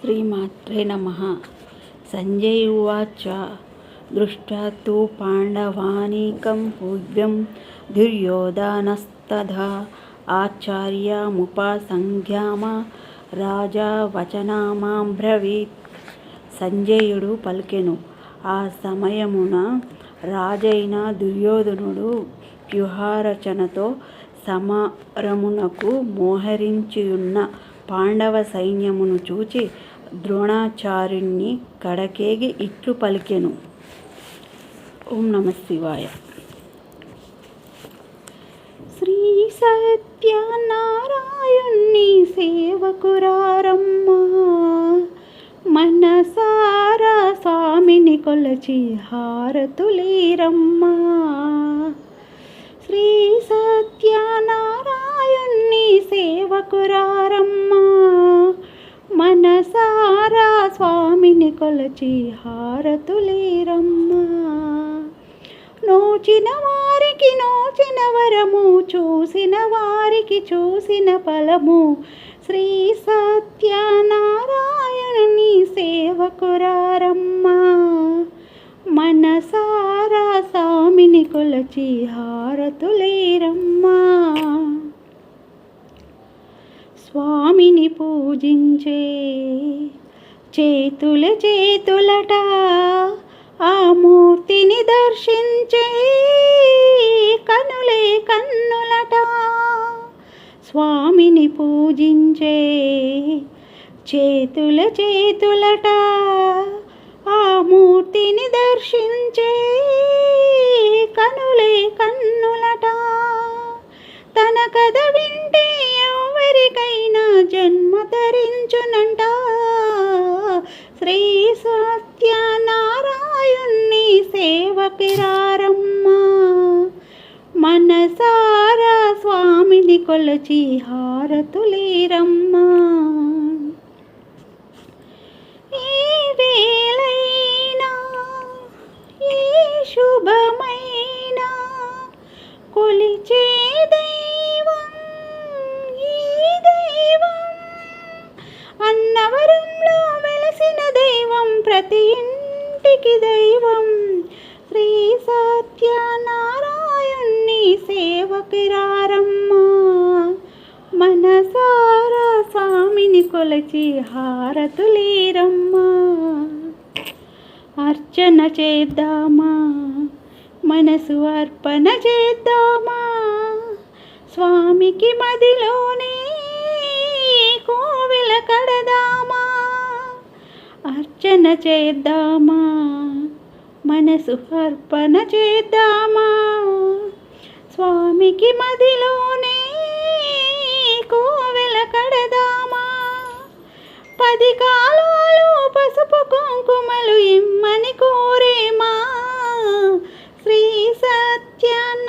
శ్రీమాత్రే నమః. సంజయ్ ఉవాచ దృష్ట్వా తు పాండవానీకం పూజ్యం దుర్యోధనస్తథా ఆచార్యముపసంజ్ఞామ రాజా వచనమబ్రవీత్. సంజయుడు పలికెను. ఆ సమయమున రాజైన దుర్యోధనుడు వ్యూహరచనతో సమరమునకు మోహరించియున్న పాండవ సైన్యమును చూచి ద్రోణాచార్యుని కడకేగి ఇట్లు పలికెను. ఓం నమః శివాయ. శ్రీ సత్యనారాయణుని సేవకురారమ్మా, మనసారా స్వామిని కొలచి హారతులీరమ్మా. శ్రీ సత్యనారాయణుని సేవకురారమ్మా, మనసారా స్వామిని కొలచి హారతులీరమ్మా. నోచిన వారికి నోచిన వరము, చూసిన వారికి చూసిన ఫలము. శ్రీ సత్యనారాయణుని సేవకురారమ్మా, మనసారా స్వామిని కొలచి హారతులీరమ్మా. స్వామిని పూజించే చేతులట, ఆ మూర్తిని దర్శించే కనులే కన్నులట. స్వామిని పూజించే చేతులట, ఆ మూర్తిని దర్శించే కనులే కన్నులట. తన కథ వింటే ఎవరికైనా జన్మ ధరించునంట. శ్రీ సత్యనారాయణుని సేవకురారమ్మా, మనసారా స్వామిని కొలచి హారతులీరమ్మా. ఏ వేళైనా ఏ శుభమైనా కొలిచే దైవం ఈ దైవం. అన్నవరంలో వెలసిన దైవం, ప్రతి ఇంటికి దైవం. శ్రీ సత్యనారాయణుని సేవకురారమ్మా, మనసారా స్వామిని కొలచి హారతులీరమ్మా. అర్చన చేద్దామా, మనసు అర్పణ చేద్దామా, స్వామికి మదిలోనే కోవెల కడదామా. అర్చన చేద్దామా, మనసు అర్పణ చేద్దామా, స్వామికి మదిలోనే కోవెల కడదామా. 10 కాలాలు పసుపు కుంకుమలు ఇమ్మని కోరేమా. శ్రీ సత్యనారాయణుని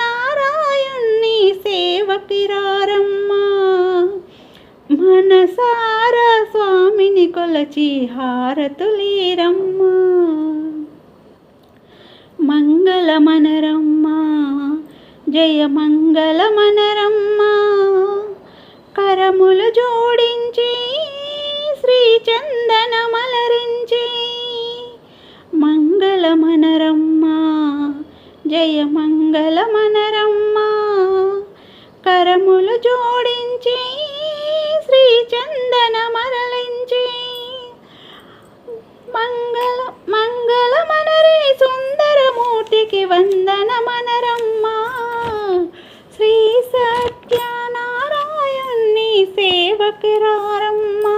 సేవకురారమ్మా, మనసారా స్వామిని కొలచి హారతులీరమ్మా. మంగళమనరమ్మా, జయ మంగళమనరమ్మా. కరములు జోడించి శ్రీ చందనమలరించి. మంగళమనరమ్మా, జయ మంగళమనరమ్మా. కరములు జోడించి శ్రీ చందనమరలించి. మంగళమనరే సుందరమూర్తికి వందనమనరమ్మా. శ్రీ సత్యనారాయణుని సేవకురారమ్మా,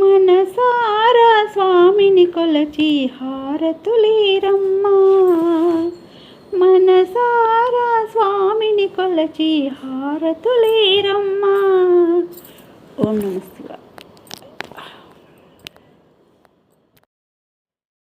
మనసారా స్వామిని కొలచి హారతులీరమ్మా. మనసారా స్వామిని కొలచి హారతులీరమ్మా. ఓం నమః శివాయ.